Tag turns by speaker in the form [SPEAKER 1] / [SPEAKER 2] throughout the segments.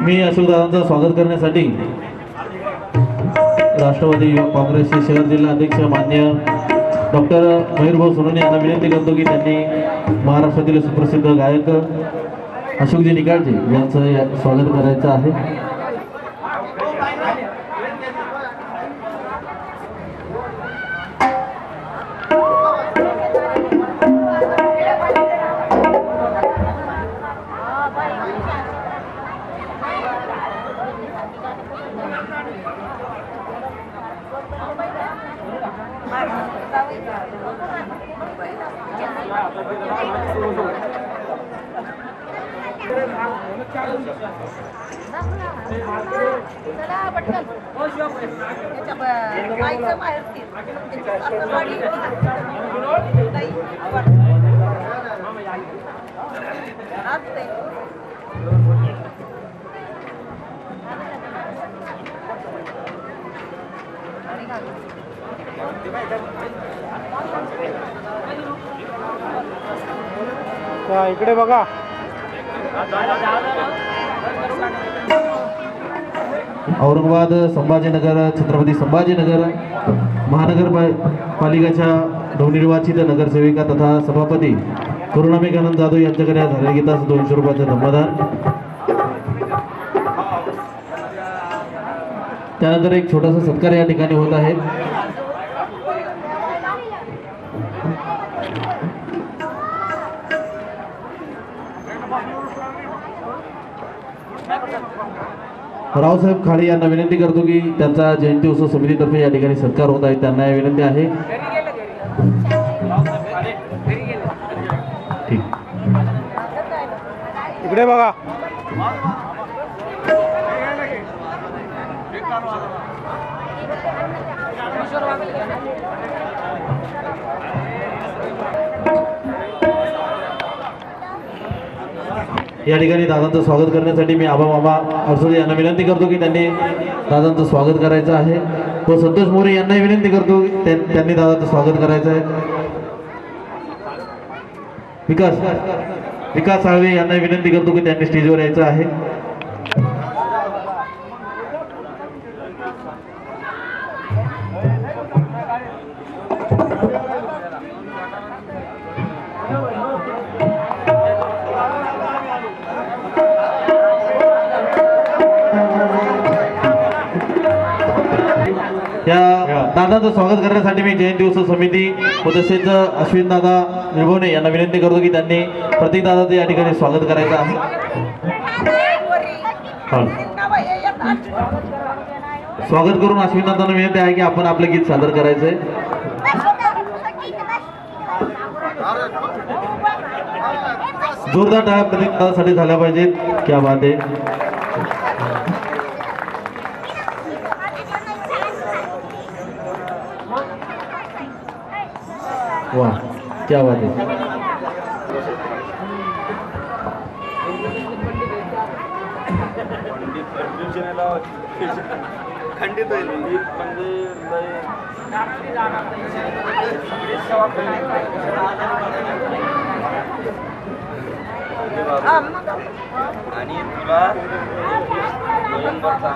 [SPEAKER 1] मी अशोकदादांचं स्वागत करण्यासाठी राष्ट्रवादी युवक काँग्रेसचे शहर जिल्हा अध्यक्ष मान्य डॉक्टर मयूरभाऊ सोनवणे यांना विनंती करतो की त्यांनी महाराष्ट्रातील सुप्रसिद्ध गायक अशोकजी निकाळजे यांचं स्वागत करायचं आहे.
[SPEAKER 2] इकडे बघा.
[SPEAKER 1] औरंगाबाद संभाजीनगर छत्रपती संभाजीनगर महानगरपालिकेच्या नवनिर्वाचित नगरसेविका तथा सभापती करुणा मेघानंद जाधव यांच्याकडे झालेल्या गीतास 200 रुपयाचं धम्मदान. त्यानंतर एक छोटासा सत्कार या ठिकाणी होत आहे. रावसाहेब खाडे यांना विनंती करतो की त्यांचा जयंती उत्सव समितीतर्फे या ठिकाणी सत्कार होत आहे. त्यांना विनंती आहे. ठीक.
[SPEAKER 2] इकडे बघा.
[SPEAKER 1] या ठिकाणी दादांचं स्वागत करण्यासाठी मी आबा मामा अडसोळे यांना विनंती करतो की त्यांनी दादांचं स्वागत करायचं आहे. व संतोष मोरे यांनाही विनंती करतो त्यांनी दादांचं स्वागत करायचं आहे. विकास साळवे यांना विनंती करतो की त्यांनी स्टेजवर यायचं आहे. या दादांचं स्वागत करण्यासाठी मी जयंती उत्सव समिती व तसेच अश्विन दादा निर्भवणे यांना विनंती करतो की त्यांनी प्रतीक दादाचं या ठिकाणी स्वागत करायचं आहे. स्वागत करून अश्विन दादांना विनंती आहे की आपण आपलं गीत सादर करायचंय. जोरदार टाळ्या प्रतीक दादासाठी झाल्या पाहिजेत. क्या बात आहे. वाह, क्या बात है.
[SPEAKER 3] खंडित आणि तुला नोव्हेंबरचा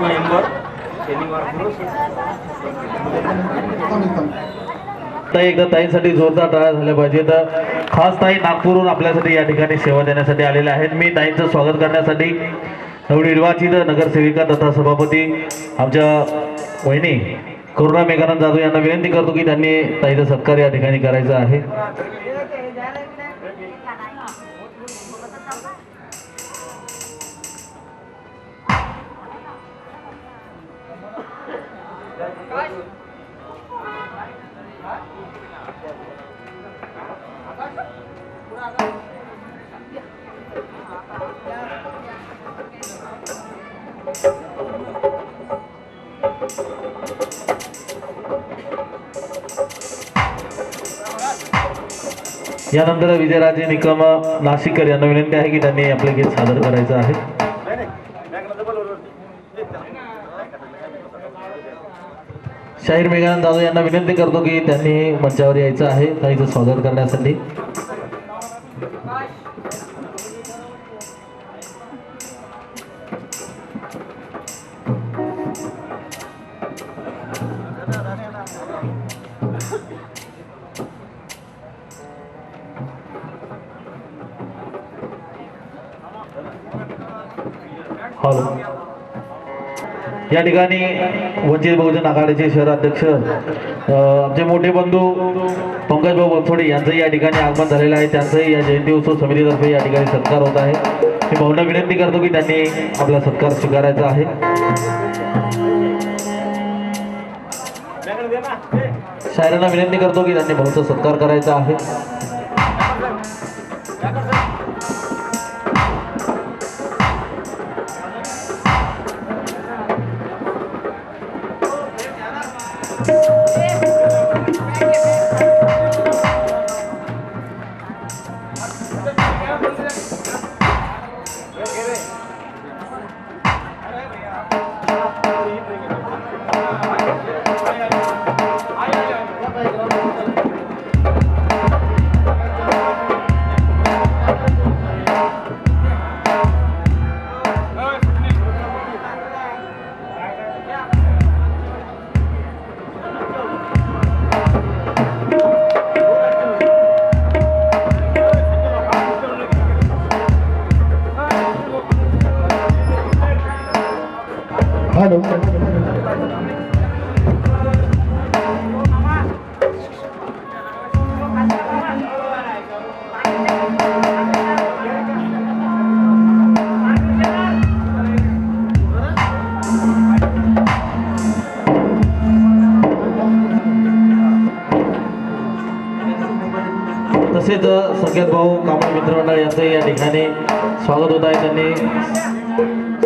[SPEAKER 3] नोव्हेंबर शनिवार.
[SPEAKER 1] एकदा ताईंसाठी जोरदार टाळ्या झाल्या पाहिजे. तर खास ताई नागपूरहून आपल्यासाठी या ठिकाणी सेवा देण्यासाठी आलेल्या आहेत. मी ताईंचं स्वागत करण्यासाठी नवनिर्वाचित नगरसेविका तथा सभापती आमच्या वहिनी करुणा मेघानंद जाधव यांना विनंती करतो की त्यांनी ताईचा सत्कार या ठिकाणी करायचा आहे. यानंतर विजयराजे निकम नाशिककर यांना विनंती आहे की त्यांनी आपले गीत सादर करायचं आहे. शाहीर मेघानंद जाधव यांना विनंती करतो की त्यांनी मंचावर यायचं आहे ताईचं स्वागत करण्यासाठी. हॅलो. या ठिकाणी वंचित बहुजन आघाडीचे शहराध्यक्ष आमचे मोठे बंधू पंकज भाऊ बनसोडे यांचंही या ठिकाणी आगमन झालेलं आहे. त्यांचंही या जयंती उत्सव समितीतर्फे या ठिकाणी सत्कार होत आहे. मी भाऊंना विनंती करतो की त्यांनी आपला सत्कार स्वीकारायचा आहे. शायरांना विनंती करतो की त्यांनी भाऊचा सत्कार करायचा आहे.
[SPEAKER 2] हॅलो.
[SPEAKER 1] तसेच संकेत भाऊ कांबळे मित्रमंडळ यांचंही या ठिकाणी स्वागत होत आहे. त्यांनी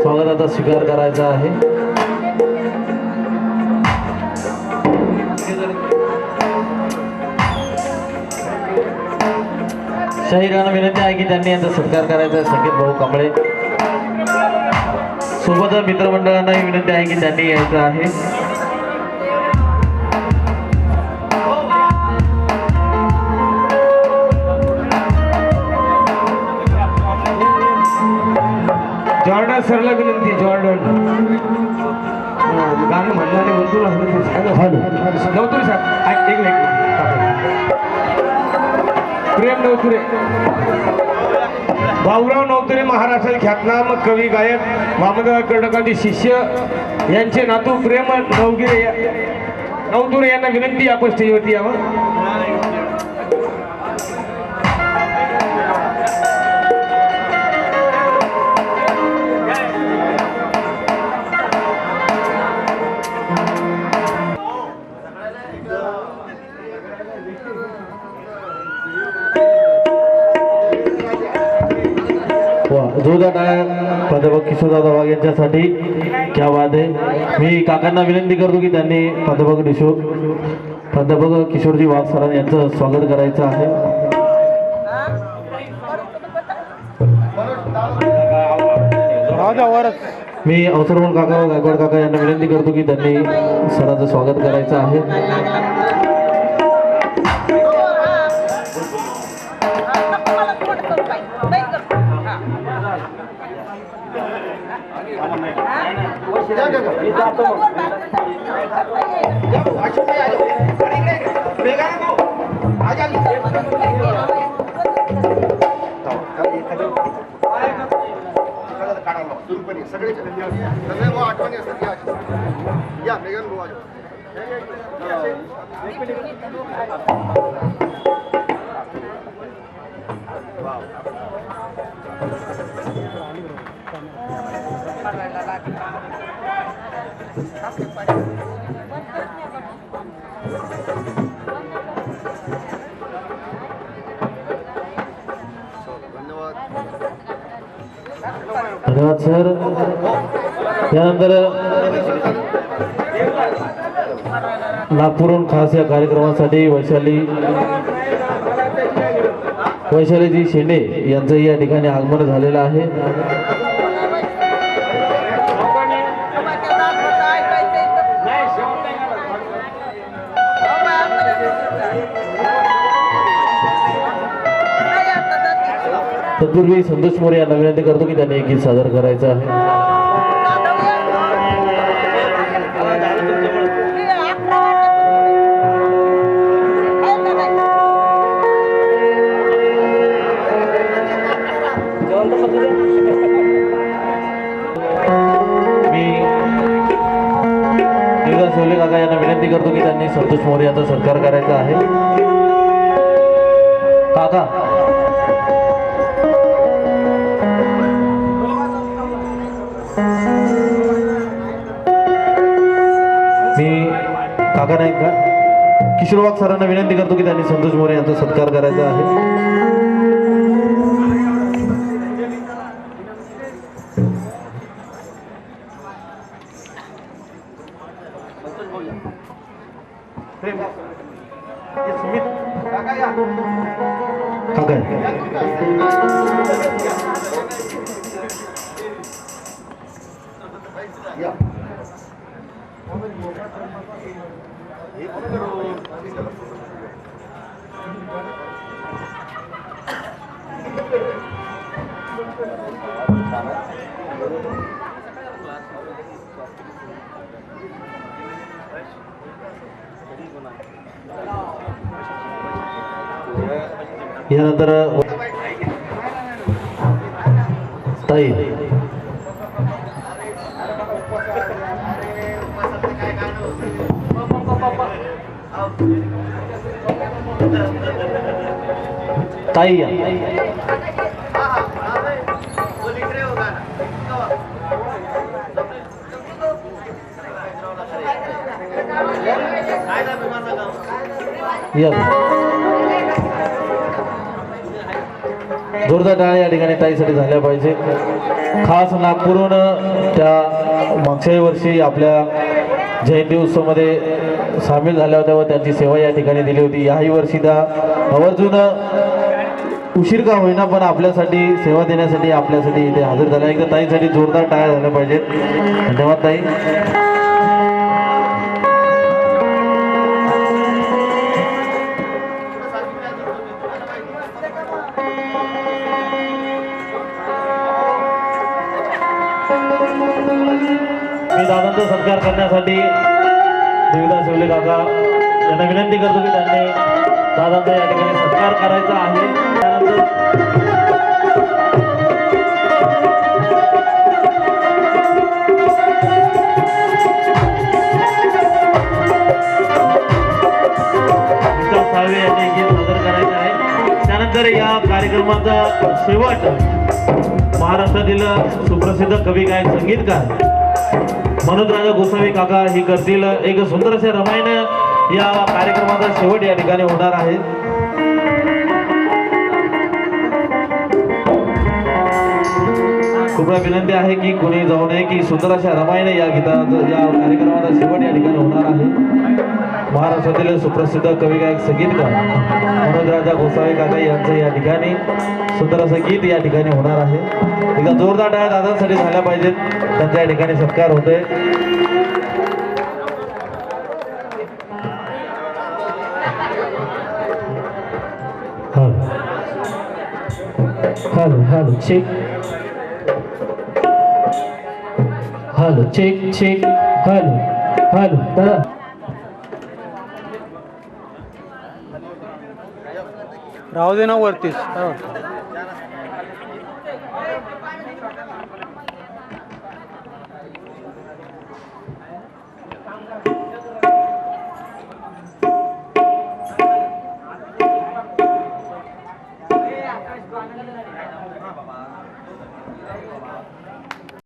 [SPEAKER 1] स्वागताचा स्वीकार करायचा आहे. शाहिरांना विनंती आहे की त्यांनी यांचा सत्कार करायचा आहे. संकेत भाऊ कांबळे सोबत मित्रमंडळांनाही विनंती आहे की त्यांनी यायचं आहे.
[SPEAKER 2] जॉर्डन सरला विनंती. जॉर्डन गाणं म्हणणारे बंधू नवतुरे साहेब एक मिनिट. प्रेम नवतुरे, भाऊराव नवतुरे महाराष्ट्राचे ख्यातनाम कवी गायक वामनराव कर्डकांचे शिष्य यांचे नातू प्रेम नवतुरे यांना विनंती आपण स्टेजवरती यावं. जोरदार टाळ्या प्राध्यापक किशोरदादा वाघ यांच्यासाठी. क्या बात आहे. मी काकांना विनंती करतो की त्यांनी प्राध्यापक किशोरजी वाघ सरांनी यांचं स्वागत करायचं आहे. मी अवसरमोल काका गायकवाड काका यांना विनंती करतो की त्यांनी सरांचं स्वागत करायचं आहे. धन्यवाद सर. यानंतर नागपूरहून खास या कार्यक्रमासाठी वैशाली वैशालीजी शेंडे यांचं या ठिकाणी आगमन झालेलं आहे. तत्पूर्वी संतोष मोरे यांना विनंती करतो की त्यांनी एक गीत सादर करायचं आहे. शिवले काका यांना विनंती करतो की त्यांनी संतोष मोरे यांचा सत्कार करायचा आहे. काका मी काका नाही का किशोर वाघ सरांना विनंती करतो की त्यांनी संतोष मोरे यांचा सत्कार करायचा आहे. काका यानंतर ताई ताई या जोरदार टाळ्या या ठिकाणी ताईसाठी झाल्या पाहिजे. खास नागपूरहून त्या मागच्या वर्षी आपल्या जयंती उत्सवमध्ये सामील झाल्या होत्या व त्यांची सेवा या ठिकाणी दिली होती. याही वर्षी त्या आवर्जून उशीर का होईना पण आपल्यासाठी सेवा देण्यासाठी आपल्यासाठी इथे हजर झाल्या. एकदा ताईसाठी जोरदार टाळ्या झाल्या पाहिजेत. धन्यवाद ताई. मी दादांचा सत्कार करण्यासाठी देवीदास शिवले काका यांना विनंती करतो की त्यांनी दादांचा या ठिकाणी सत्कार करायचा आहे. विकास साळवे यांनी गीत सादर करायचं आहे. त्यानंतर या कार्यक्रमाचा शेवट महाराष्ट्रातील सुप्रसिद्ध कवी गायक संगीतकार मनोजराजा गोसावी काका ही करतील. एक सुंदर असे रामायण या कार्यक्रमाचा शेवट या ठिकाणी होणार आहे. खूप विनंती आहे की कोणी जाऊ नये की सुंदर अशा रामायण या गीताचा या कार्यक्रमाचा शेवट या ठिकाणी होणार आहे. महाराष्ट्रातील सुप्रसिद्ध कवी गायक संगीतकार मनोजराजा गोसावी काका यांचं या ठिकाणी सुंदर असं गीत या ठिकाणी होणार आहे. एकदा जोरदार टाळ्या दादांसाठी झाल्या पाहिजेत. त्यांच्या या ठिकाणी सत्कार होतोय. Hello hello check hello check check hello hello दादा
[SPEAKER 3] राहू दे ना वरतीच.